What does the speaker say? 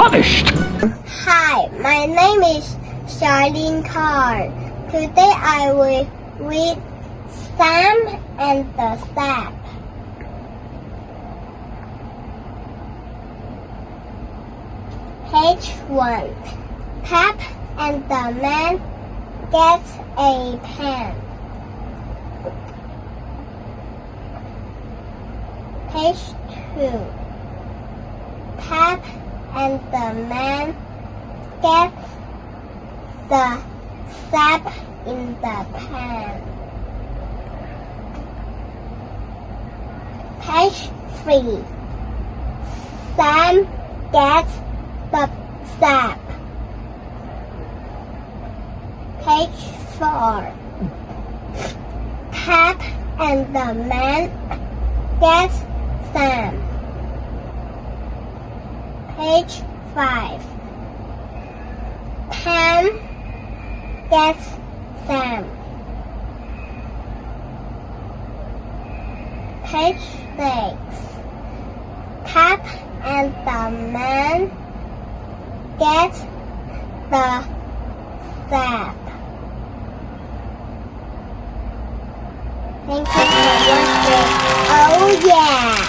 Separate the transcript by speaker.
Speaker 1: punished.
Speaker 2: Hi, my name is Charlene Carr. Today I will read Sam and the Sap. Page 1. Pep and the man gets a pen. Page 2. Pep and the man gets the sap in the pan. Page 3. Sam gets the sap. Page 4. Pep and the man gets Sam. Page 5. Pam gets Sam. Page 6. Pep and the man get the sap. Thank you for watching. Oh yeah!